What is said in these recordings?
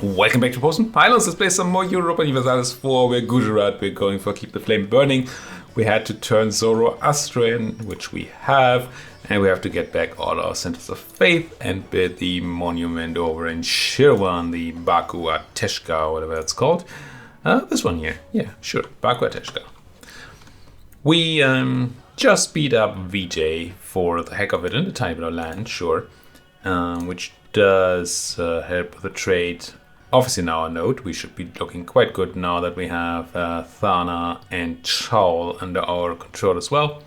Welcome back to Posten Pilots. Let's play some more Europa Universalis IV. We're Gujarat. We're going for Keep the Flame Burning. We had to turn Zoroastrian, which we have, and we have to get back all our centers of faith and build the monument over in Shirvan, the Baku Ateshka, whatever it's called. This one here. Yeah, sure. Baku Ateshka. We just beat up VJ for the heck of it in a tiny bit of land, sure, which does help with the trade. Obviously now a note, we should be looking quite good now that we have Thana and Chaul under our control as well.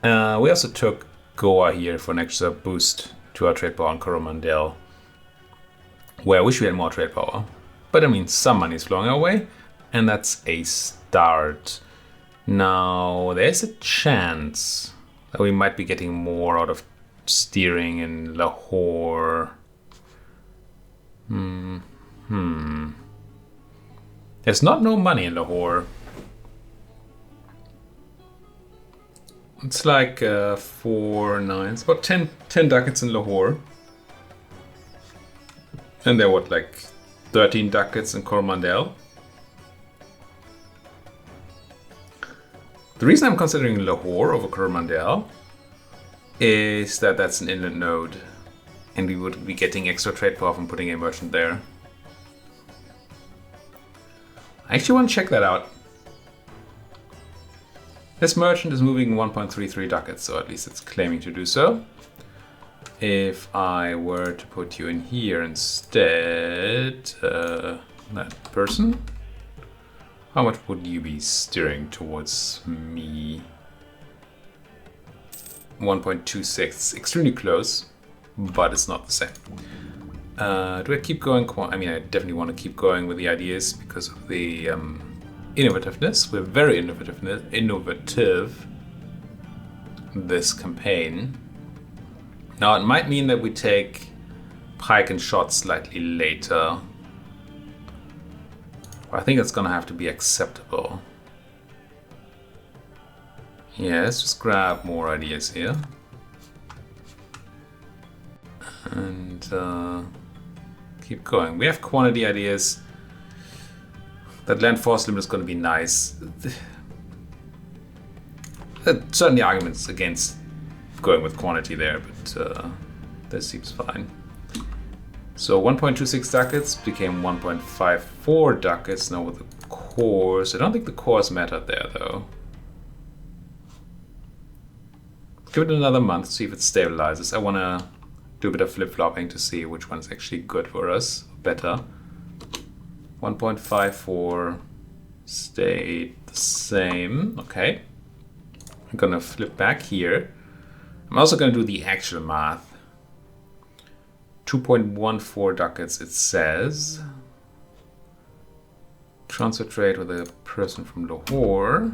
We also took Goa here for an extra boost to our trade power on Coromandel, where I wish we had more trade power. But I mean, some money is flowing our way, and that's a start. Now, there's a chance that we might be getting more out of steering in Lahore. There's not no money in Lahore. It's like 4, 9, it's about 10 ducats in Lahore. And there what, like 13 ducats in Coromandel. The reason I'm considering Lahore over Coromandel is that that's an inland node. And we would be getting extra trade power from putting a merchant there. I actually want to check that out. This merchant is moving 1.33 ducats, so at least it's claiming to do so. If I were to put you in here instead, that person, how much would you be steering towards me? 1.26, extremely close. But it's not the same. Do I keep going? I mean, I definitely want to keep going with the ideas because of the innovativeness. We're very innovative this campaign. Now, it might mean that we take pike and shot slightly later. But I think it's going to have to be acceptable. Yeah, let's just grab more ideas here. And keep going. We have quantity ideas. That land force limit is going to be nice. Certainly arguments against going with quantity there, but this seems fine. So 1.26 ducats became 1.54 ducats now with the cores. I don't think the cores mattered there though. Give it another month, see if it stabilizes. I want to do a bit of flip-flopping to see which one's actually good for us, better. 1.54 stayed the same, okay. I'm gonna flip back here. I'm also gonna do the actual math. 2.14 ducats it says. Transfer trade with a person from Lahore.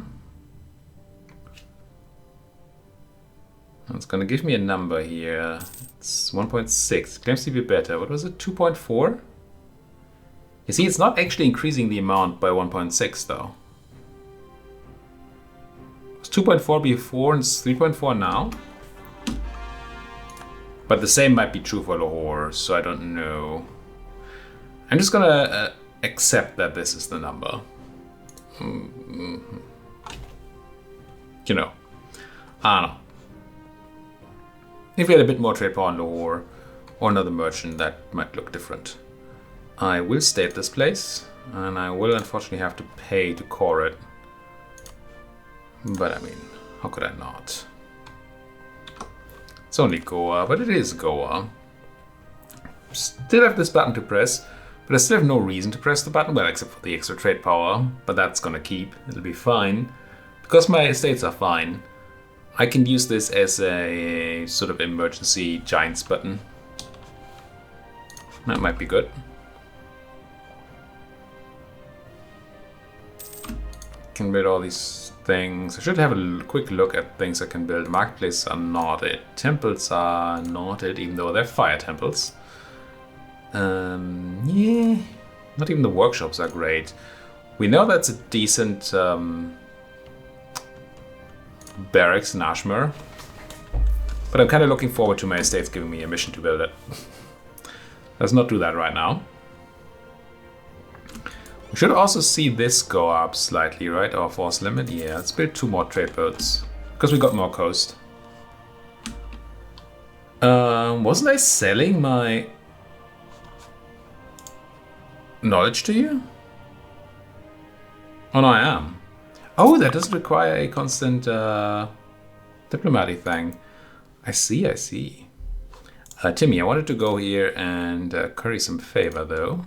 It's going to give me a number here. It's 1.6. It claims to be better. What was it? 2.4? You see, it's not actually increasing the amount by 1.6 though. It was 2.4 before and it's 3.4 now. But the same might be true for Lahore, so I don't know. I'm just going to accept that this is the number. You know, I don't know. If we had a bit more trade power on Lahore or another merchant, that might look different. I will stay at this place, and I will unfortunately have to pay to core it. But I mean, how could I not? It's only Goa, but it is Goa. Still have this button to press, but I still have no reason to press the button, well, except for the extra trade power, but that's gonna keep, it'll be fine. Because my estates are fine, I can use this as a sort of emergency giants button. That might be good. Can build all these things. I should have a quick look at things I can build. Marketplaces are not it. Temples are not it, even though they're fire temples. Yeah, not even the workshops are great. We know that's a decent barracks in Ashmere, but I'm kind of looking forward to my estates giving me a mission to build it. Let's not do that right now. We should also see this go up slightly, right? Our force limit. Yeah, let's build 2 more trade boats because we got more coast. Wasn't I selling my knowledge to you? Oh no, I am. Oh, that doesn't require a constant diplomatic thing. I see, I see. Timmy, I wanted to go here and curry some favor, though.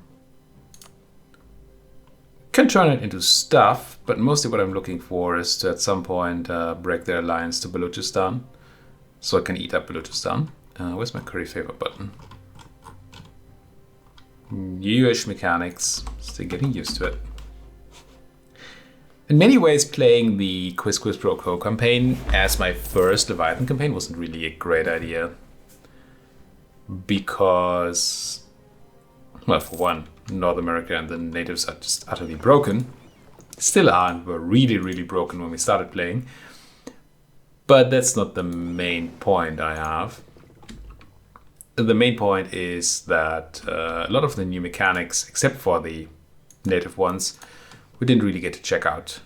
Can turn it into stuff, but mostly what I'm looking for is to at some point break their alliance to Balochistan, so I can eat up Balochistan. Where's my curry favor button? Newish mechanics, still getting used to it. In many ways, playing the Quiz Quiz Pro Co campaign as my first Leviathan campaign wasn't really a great idea. Because, well, for one, North America and the natives are just utterly broken. Still are, and were really, really broken when we started playing. But that's not the main point I have. The main point is that a lot of the new mechanics, except for the native ones, we didn't really get to check out.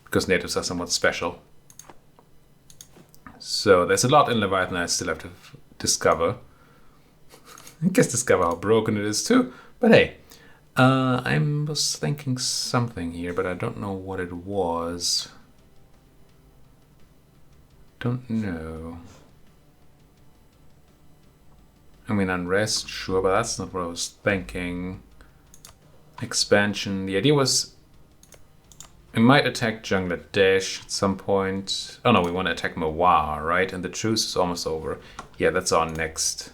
Because natives are somewhat special. So there's a lot in Leviathan I still have to discover. I guess discover how broken it is too. But hey, I was thinking something here, but I don't know what it was. Don't know. I mean, unrest, sure, but that's not what I was thinking. Expansion. The idea was we might attack Bangladesh at some point. Oh no, we want to attack Mawar, right? And the truce is almost over. Yeah, that's our next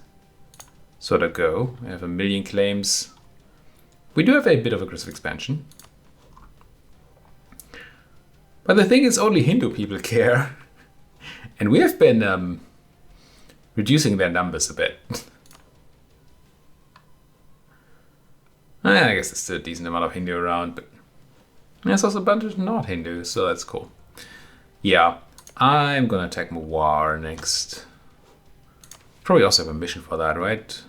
sort of go. We have 1 million claims. We do have a bit of aggressive expansion. But the thing is, only Hindu people care. And we have been reducing their numbers a bit. I guess there's still a decent amount of Hindu around, but there's also a bunch of not Hindu, so that's cool. Yeah, I'm gonna attack Mawar next. Probably also have a mission for that, right?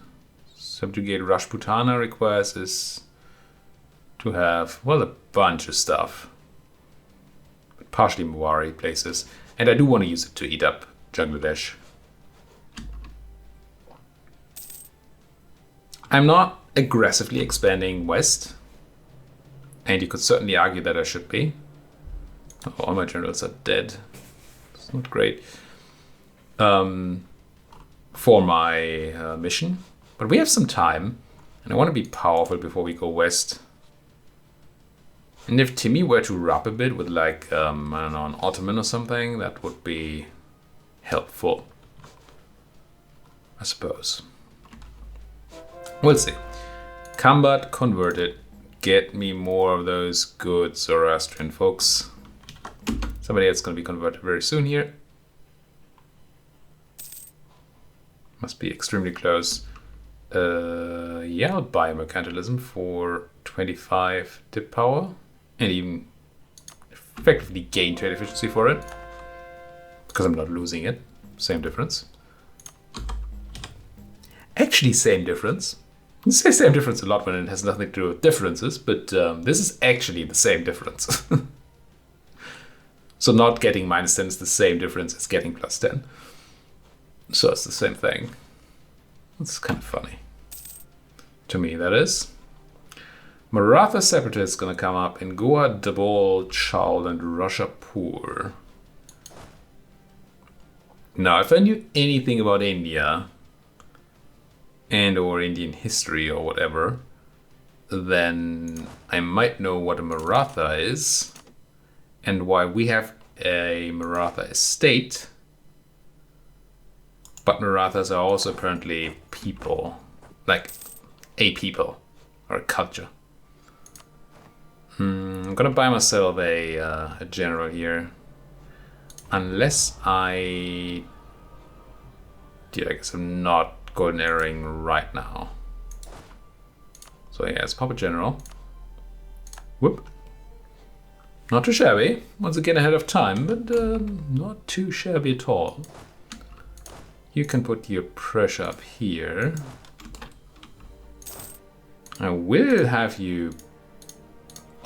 Subjugate Rajputana requires is to have, well, a bunch of stuff. But partially Mawari places. And I do want to use it to eat up Bangladesh. I'm not aggressively expanding west. And you could certainly argue that I should be. Oh, all my generals are dead. It's not great. For my mission. But we have some time. And I want to be powerful before we go west. And if Timmy were to rub a bit with like, I don't know, an Ottoman or something, that would be helpful. I suppose. We'll see. Combat converted. Get me more of those good Zoroastrian folks. Somebody else is going to be converted very soon here. Must be extremely close. Yeah, I'll buy mercantilism for 25 dip power. And even effectively gain trade efficiency for it. Because I'm not losing it. Same difference. Actually, same difference. I say same difference a lot when it has nothing to do with differences, but this is actually the same difference. So not getting -10 is the same difference as getting +10. So it's the same thing. It's kind of funny. To me, that is. Maratha Separatists is going to come up in Goa, Dabol, Chaul, and Rajapur. Now, if I knew anything about India, and or Indian history or whatever, then I might know what a Maratha is, and why we have a Maratha estate. But Marathas are also apparently people, like a people, or a culture. I'm gonna buy myself a general here. Unless I guess I'm not golden arrowing right now. So yeah, let's pop a general. Whoop. Not too shabby. Once again ahead of time, but not too shabby at all. You can put your pressure up here. I will have you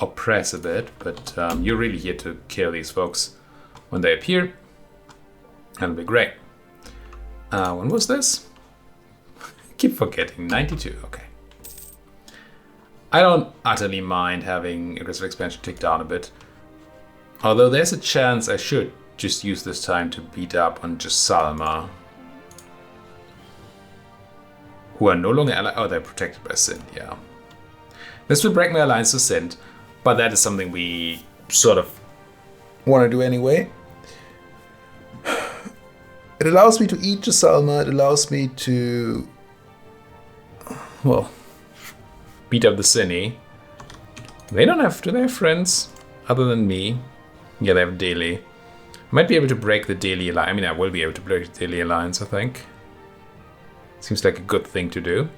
oppress a bit, but you're really here to kill these folks when they appear. That'll be great. When was this? Keep forgetting, 92, okay. I don't utterly mind having aggressive expansion tick down a bit. Although there's a chance I should just use this time to beat up on just Salma. Who are no longer allied. Oh, they're protected by Sind, yeah. This will break my alliance to Sind, but that is something we sort of want to do anyway. It allows me to eat Jasalma, it allows me to, well, beat up the Cine. They don't have, do they have friends other than me? Yeah, they have Delhi. I might be able to break the Delhi alliance. I mean, I will be able to break the Delhi alliance, I think. Seems like a good thing to do.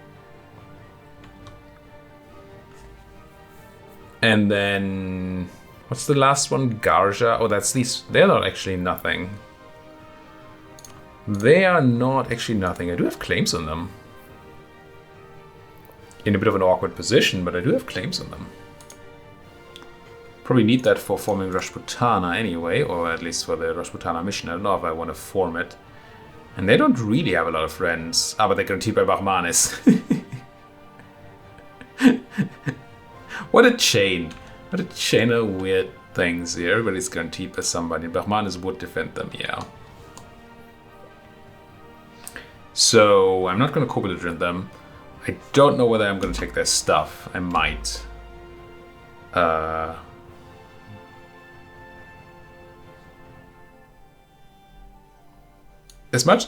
And then, what's the last one? Garja. Oh, that's these. They're not actually nothing. They are not actually nothing. I do have claims on them. In a bit of an awkward position, but I do have claims on them. Probably need that for forming Rashputana anyway, or at least for the Rashputana mission. I don't know if I want to form it. And they don't really have a lot of friends. Ah, but they're guaranteed by Bahmanis. What a chain. What a chain of weird things here. Everybody's guaranteed by somebody. Bahmanis would defend them, yeah. So, I'm not going to co-belligerent them. I don't know whether I'm going to take their stuff. I might. As much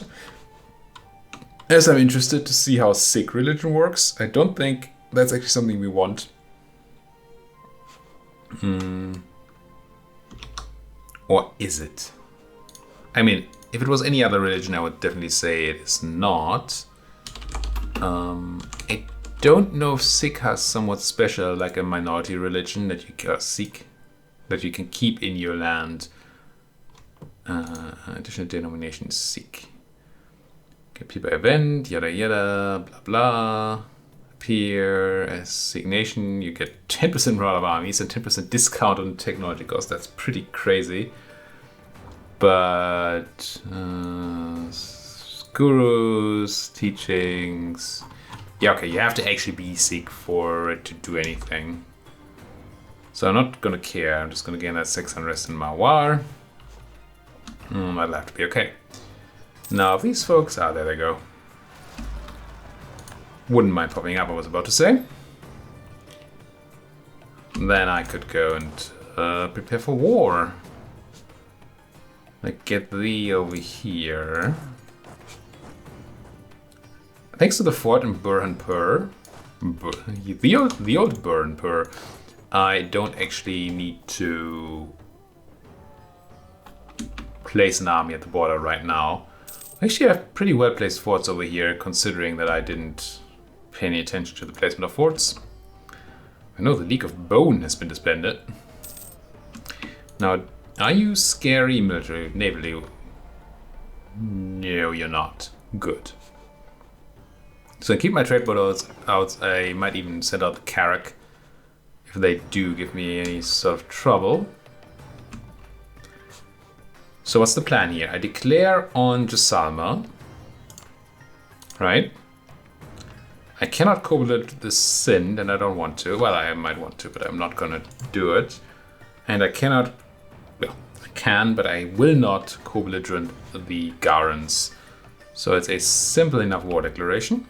as I'm interested to see how Sikh religion works, I don't think that's actually something we want. Or is it? I mean, if it was any other religion, I would definitely say it is not. I don't know if Sikh has somewhat special, like a minority religion that you can Sikh, that you can keep in your land. Additional denomination Sikh. Okay, people event, yada yada, blah blah. Appear as Sikh nation, you get 10% morale of armies and 10% discount on technology costs. That's pretty crazy. But gurus, teachings. Yeah, okay, you have to actually be Sikh for it to do anything. So I'm not gonna care. I'm just gonna gain that 6 unrest in Mawar. That'll have to be okay. Now, these folks... Ah, there they go. Wouldn't mind popping up, I was about to say. Then I could go and prepare for war. Like, get thee over here. Thanks to the fort in Burhanpur, the old Burhanpur, I don't actually need to place an army at the border right now. Actually, I have pretty well placed forts over here, considering that I didn't pay any attention to the placement of forts. I know the League of Bone has been disbanded. Now, are you scary military, navally? No, you're not. Good. So I keep my trade boat out. I might even send out the Carrack if they do give me any sort of trouble. So what's the plan here? I declare on Jasalma, right? I cannot co-belligerent the Sind, and I don't want to. Well, I might want to, but I'm not gonna do it. And I cannot, well, I can, but I will not co-belligerent the Garans. So it's a simple enough war declaration.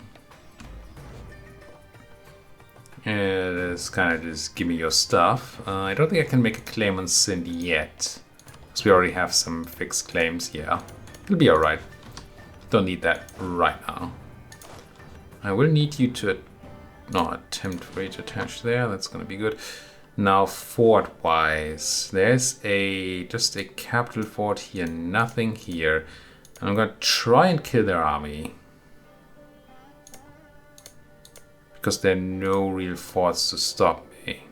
It is kind of just give me your stuff. I don't think I can make a claim on Sind yet. Because we already have some fixed claims, yeah. It'll be alright. Don't need that right now. I will need you to attempt for you to attach there. That's gonna be good. Now fort-wise, there's just a capital fort here, nothing here. And I'm gonna try and kill their army. Because there are no real forts to stop me.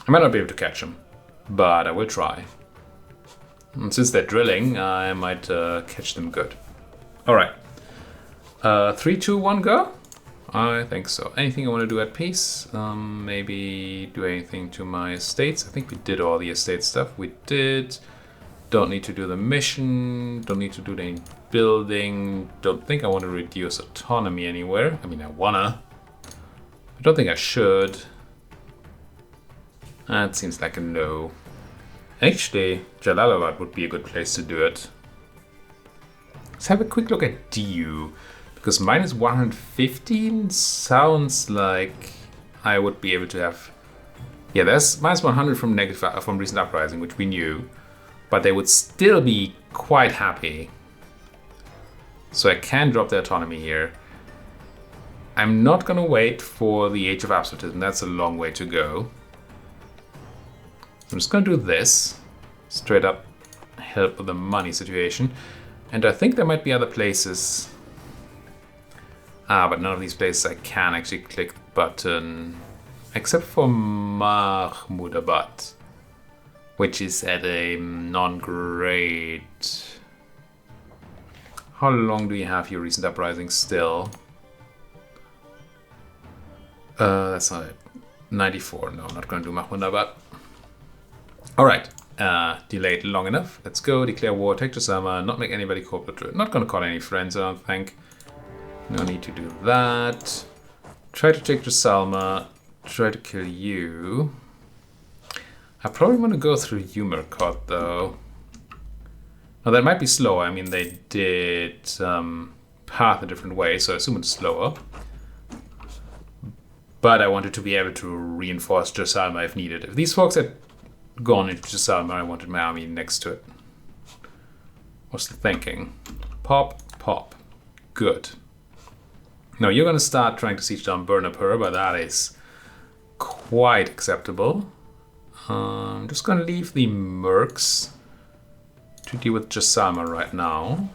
I might not be able to catch them, but I will try. And since they're drilling, I might catch them good. Alright. 3, 2, 1, go? I think so. Anything I want to do at peace? Maybe do anything to my estates. I think we did all the estate stuff. We did. Don't need to do the mission. Don't need to do any building. Don't think I want to reduce autonomy anywhere. I mean, I wanna. I don't think I should. That seems like a no. Actually, Jalalabad would be a good place to do it. Let's have a quick look at DU. Because minus 115 sounds like I would be able to have... Yeah, there's minus 100 from from recent uprising, which we knew. But they would still be quite happy. So I can drop the autonomy here. I'm not going to wait for the Age of Absolutism. That's a long way to go. I'm just going to do this. Straight up help with the money situation. And I think there might be other places... but none of these places I can actually click the button, except for Mahmudabad, which is at a non-great. How long do you have your recent uprising still? That's not it. 94. No, I'm not going to do Mahmudabad. All right. Delayed long enough. Let's go. Declare war. Take Jasama. Not make anybody corporate. Not going to call any friends, I don't think. No need to do that. Try to take Jasalma. Try to kill you. I probably want to go through Umerkot though. Now that might be slower. I mean, they did path a different way, so I assume it's slower. But I wanted to be able to reinforce Jasalma if needed. If these folks had gone into Jasalma, I wanted my army next to it. What's the thinking? Pop, pop. Good. Now you're going to start trying to siege down Burnapur, but that is quite acceptable. I'm just going to leave the mercs to deal with Jasalma right now.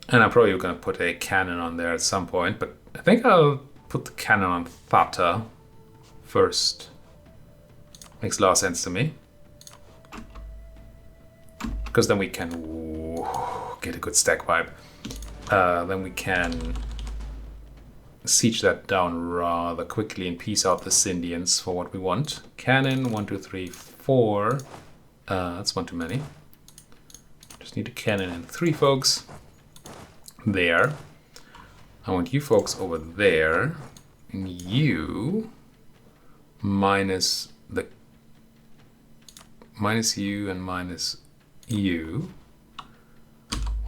And I'm probably going to put a cannon on there at some point, but I think I'll put the cannon on Thata first. Makes a lot of sense to me. Because then we can get a good stack vibe. Then we can siege that down rather quickly and piece out the Scindians for what we want. Cannon, 1, 2, 3, 4. That's one too many. Just need a cannon and 3 folks there. I want you folks over there. And you minus you and minus you.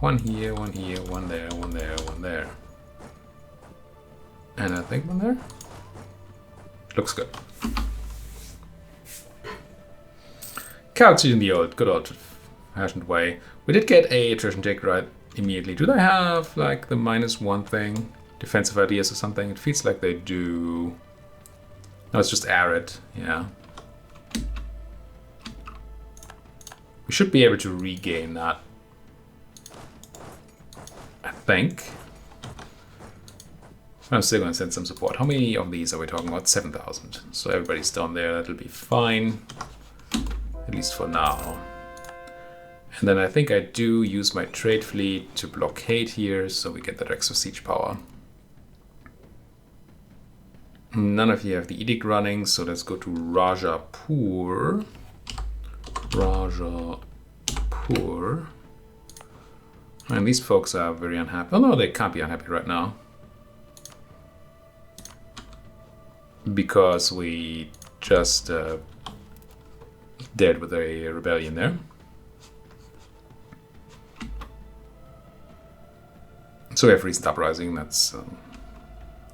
One here, one here, one there, one there, one there. And I think one there. Looks good. Couch in the good old fashioned way. We did get a attrition tick right immediately. Do they have like the -1 thing? Defensive ideas or something? It feels like they do. No, it's just arid, yeah. We should be able to regain that. I think. I'm still going to send some support. How many of these are we talking about? 7,000. So everybody's down there. That'll be fine. At least for now. And then I think I do use my trade fleet to blockade here so we get that extra siege power. None of you have the edict running, so let's go to Rajapur. Rajapur. And these folks are very unhappy. Oh no, they can't be unhappy right now. Because we just dead with a rebellion there. So we have recent uprising, that's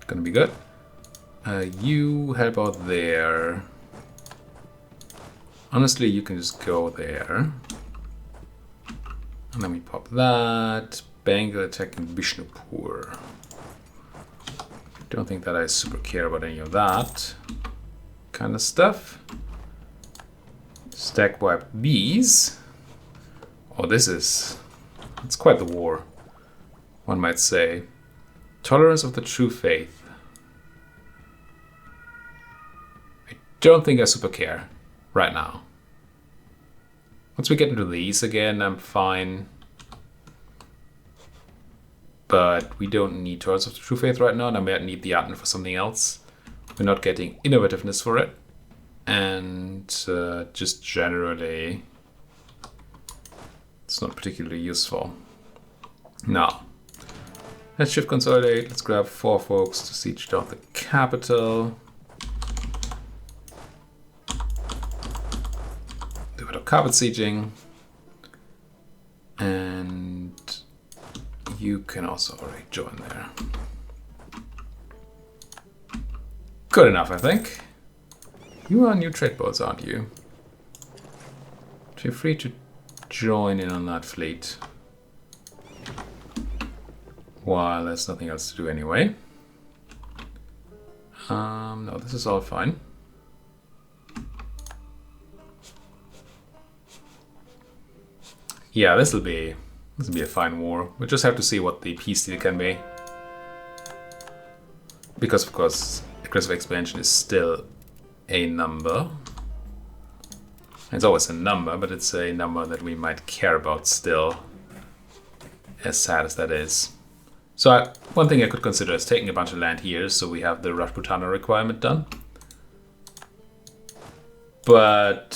gonna be good. You help out there. Honestly, you can just go there. And then we pop that. Bengal attacking Bishnupur. Don't think that I super care about any of that kind of stuff. Stack wipe these. Oh, it's quite the war, one might say. Tolerance of the true faith. I don't think I super care right now. Once we get into these again, I'm fine. But we don't need Torrents of the True Faith right now, and I might need the Aten for something else. We're not getting innovativeness for it. And just generally, it's not particularly useful. Now, let's shift consolidate. Let's grab 4 folks to siege down the capital. Do a bit of carpet sieging. And you can also already join there. Good enough, I think. You are new trade boats, aren't you? Feel free to join in on that fleet. While there's nothing else to do anyway. No, this is all fine. Yeah, this will be a fine war. We'll just have to see what the peace deal can be. Because of course, aggressive expansion is still a number. It's always a number, but it's a number that we might care about still. As sad as that is. So one thing I could consider is taking a bunch of land here, so we have the Rajputana requirement done. But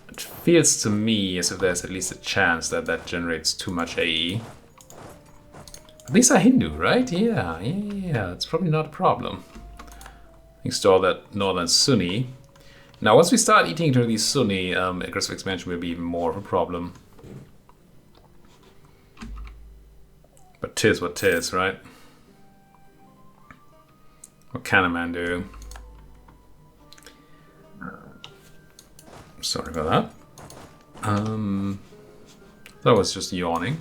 it feels to me as if there's at least a chance that that generates too much AE. But these are Hindu, right? Yeah, it's probably not a problem. Thanks to all that northern Sunni. Now once we start eating into these Sunni, aggressive expansion will be even more of a problem. But 'tis what 'tis, right? What can a man do? Sorry about that. That was just yawning.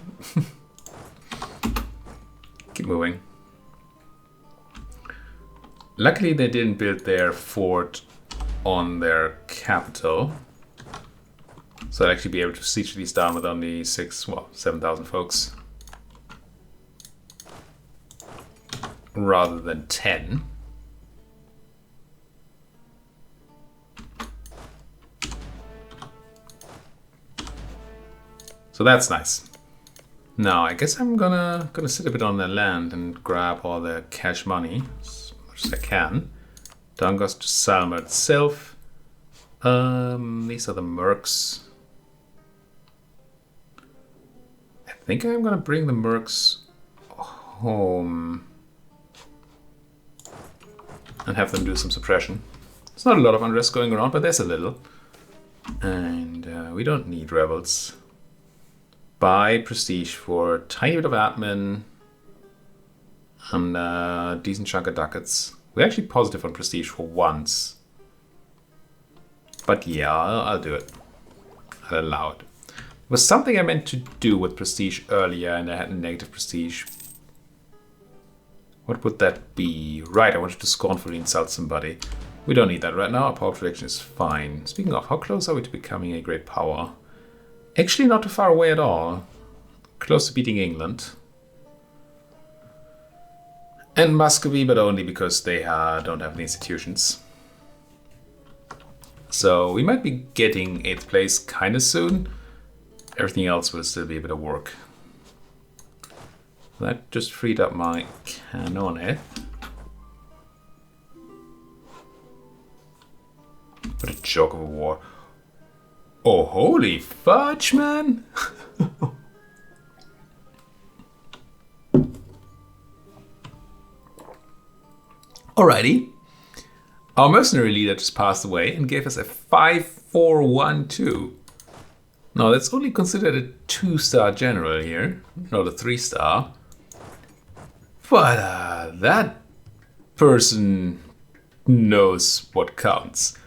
Keep moving. Luckily they didn't build their fort on their capital. So I'd actually be able to siege these down with only 7,000 folks. Rather than 10. So that's nice. Now I guess I'm gonna sit a bit on their land and grab all their cash money as much as I can. Down goes to Salma itself. These are the mercs. I think I'm gonna bring the mercs home and have them do some suppression. There's not a lot of unrest going around, but there's a little. And we don't need rebels. Buy prestige for a tiny bit of admin and a decent chunk of ducats. We're actually positive on prestige for once. But yeah, I'll do it. I'll allow it. It was something I meant to do with prestige earlier and I had a negative prestige. What would that be? Right, I wanted to scornfully insult somebody. We don't need that right now. Our power prediction is fine. Speaking of, how close are we to becoming a great power? Actually not too far away at all. Close to beating England. And Muscovy, but only because they don't have any institutions. So we might be getting 8th place kind of soon. Everything else will still be a bit of work. That just freed up my cannon. What a joke of a war. Oh, holy fudge, man! Alrighty. Our mercenary leader just passed away and gave us a 5-4-1-2. Now, that's only considered a 2-star general here, not a 3-star. But that person knows what counts.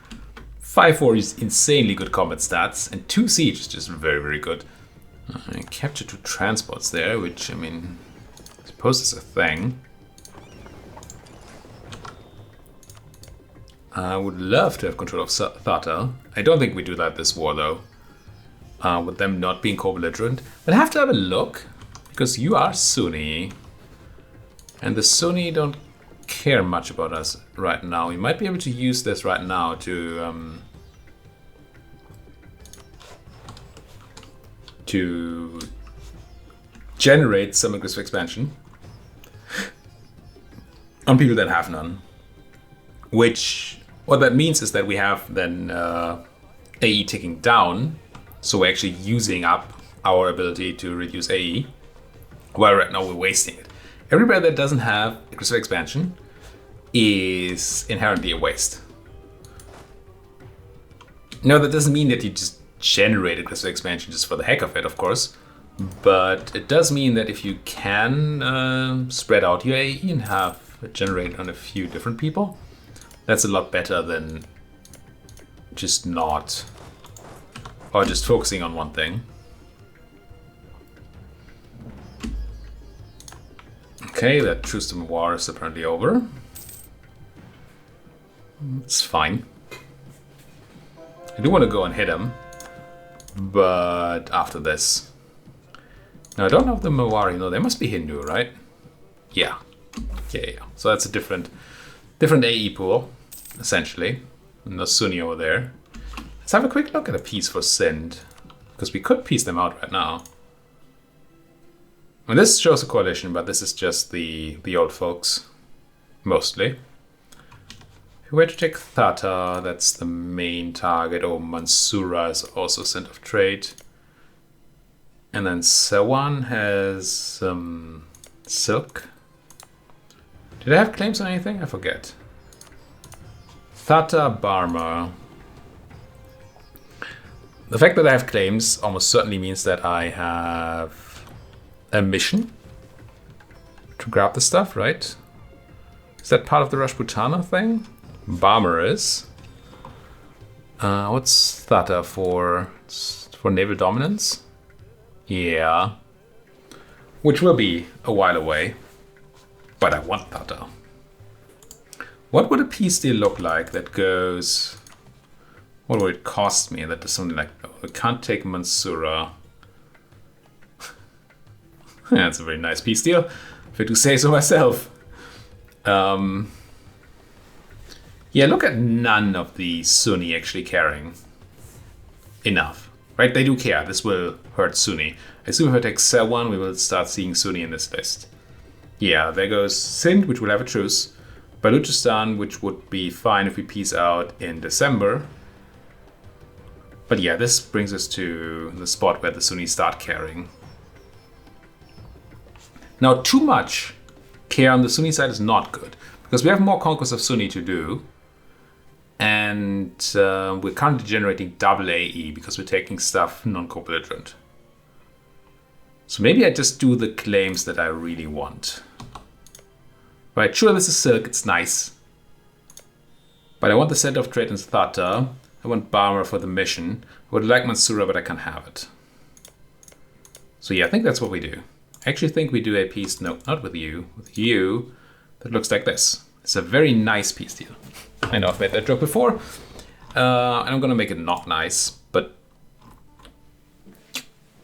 5-4 is insanely good combat stats, and 2 siege is just very, very good. I captured 2 transports there, which, I mean, I suppose is a thing. I would love to have control of Thata. I don't think we do that this war, though. With them not being co-belligerent. But I have to have a look, because you are Sunni. And the Sunni don't care much about us right now. We might be able to use this right now to generate some aggressive expansion on people that have none. Which, what that means is that we have then AE ticking down, so we're actually using up our ability to reduce AE, while right now we're wasting it. Everybody that doesn't have aggressive expansion is inherently a waste. No, that doesn't mean that you just generate aggressive expansion just for the heck of it, of course. But it does mean that if you can spread out your AE and have it generate on a few different people, that's a lot better than just not, or just focusing on one thing. Okay, that truce to war is apparently over. It's fine. I do want to go and hit him, but after this. Now, I don't know if the Mawari, no, they must be Hindu, right? Yeah. Yeah. So that's a different AE pool, essentially. And the Sunni over there. Let's have a quick look at a piece for Sindh, because we could piece them out right now. And this shows a coalition, but this is just the old folks, mostly. If we were to take Thatta, that's the main target. Oh, Mansoura is also center of trade. And then Sawan has silk. Did I have claims on anything? I forget. Thatta, Burma. The fact that I have claims almost certainly means that I have a mission to grab the stuff, right? Is that part of the Rajputana thing? Burma is. What's Thatta for? It's for naval dominance? Yeah. Which will be a while away. But I want Thatta. What would a peace deal look like that goes... What would it cost me? That does something like... Oh, I can't take Mansoura. That's a very nice peace deal, if I do say so myself. Yeah, look at none of the Sunni actually caring enough. Right, they do care. This will hurt Sunni. I assume if I take Selwan, we will start seeing Sunni in this list. Yeah, there goes Sindh, which will have a truce. Baluchistan, which would be fine if we peace out in December. But yeah, this brings us to the spot where the Sunnis start caring. Now, too much care on the Sunni side is not good, because we have more conquest of Sunni to do. And we're currently generating double AE because we're taking stuff non-co-belligerent. So maybe I just do the claims that I really want. Right, sure, this is silk, it's nice. But I want the center of trade in Thatta. I want Burma for the mission. I would like Mansoura, but I can't have it. So yeah, I think that's what we do. I actually think we do a peace, no, not with you, that looks like this. It's a very nice peace deal. I know I've made that joke before, and I'm gonna make it not nice, but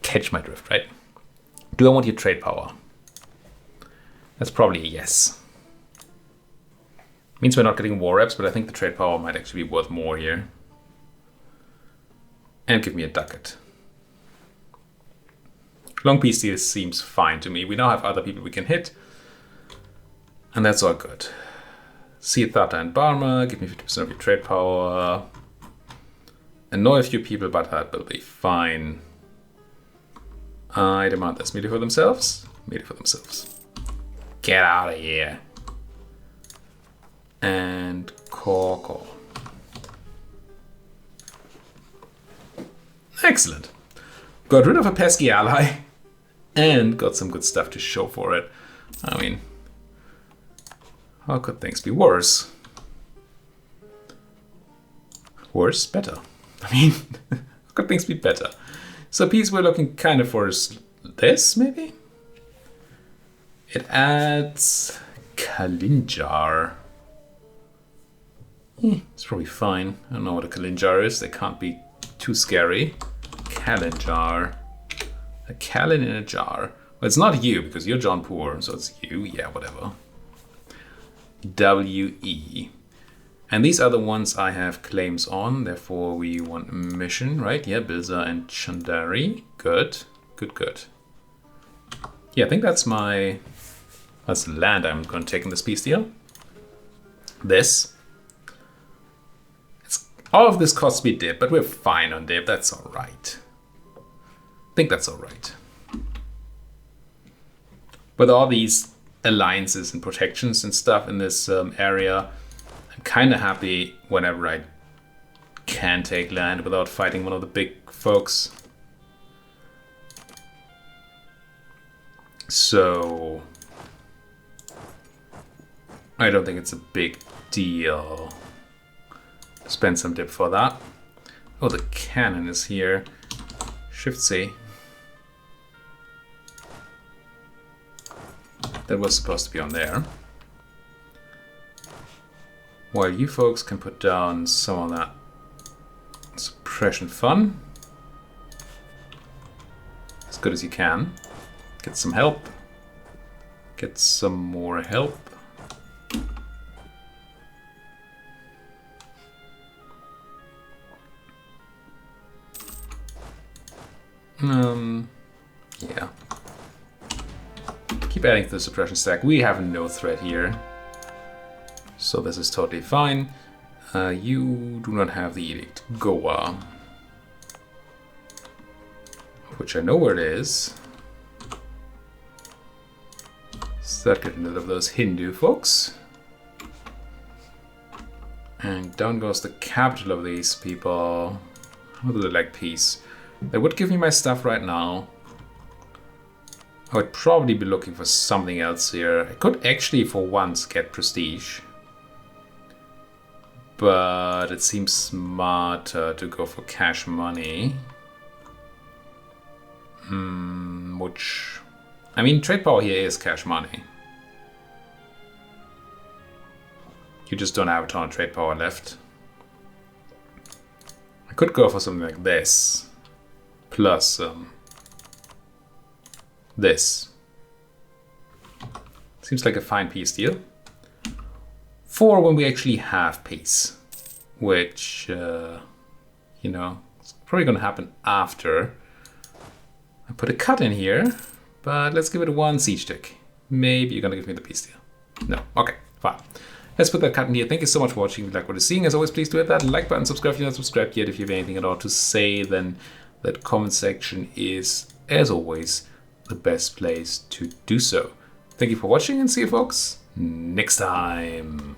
catch my drift, right? Do I want your trade power? That's probably a yes. Means we're not getting war reps, but I think the trade power might actually be worth more here. And give me a ducat. Long peace deal seems fine to me. We now have other people we can hit, and that's all good. See Thatta and Burma, give me 50% of your trade power. Annoy a few people, but that will be fine. I demand this. Melee for themselves? Melee for themselves. Get out of here. And call. Excellent. Got rid of a pesky ally and got some good stuff to show for it. I mean, how could things be worse? Worse? Better. I mean, how could things be better? So peace, we're looking kind of for this, maybe? It adds Kalinjar. It's probably fine. I don't know what a Kalinjar is. They can't be too scary. Kalinjar. A Kalin in a jar. Well, it's not you, because you're John Poor, so it's you. Yeah, whatever. WE. And these are the ones I have claims on, therefore we want mission, right? Yeah, Bilza and Chandari. Good. Good, good. Yeah, I think that's the land I'm going to take in this peace deal. All of this costs me dip, but we're fine on dip. That's all right. I think that's all right. With all these alliances and protections and stuff in this area, I'm kind of happy whenever I can take land without fighting one of the big folks. So I don't think it's a big deal. Spend some dip for that. Oh, the cannon is here. Shift C. That was supposed to be on there. While you folks can put down some of that suppression fun. As good as you can. Get some help. Get some more help. Yeah. Keep adding to the suppression stack. We have no threat here. So this is totally fine. You do not have the Edict Goa. Which I know where it is. Start getting rid of those Hindu folks. And down goes the capital of these people. How do they like peace? They would give me my stuff right now. I would probably be looking for something else here. I could actually for once get prestige. But it seems smarter to go for cash money. Which... I mean, trade power here is cash money. You just don't have a ton of trade power left. I could go for something like this. Plus this. Seems like a fine peace deal. For when we actually have peace. Which, you know, it's probably going to happen after. I put a cut in here, but let's give it one siege tick. Maybe you're going to give me the peace deal. No. Okay, fine. Let's put that cut in here. Thank you so much for watching. If you like what you're seeing, as always, please do hit that like button, subscribe if you're not subscribed yet. If you have anything at all to say, then that comment section is, as always, the best place to do so. Thank you for watching and see you folks next time.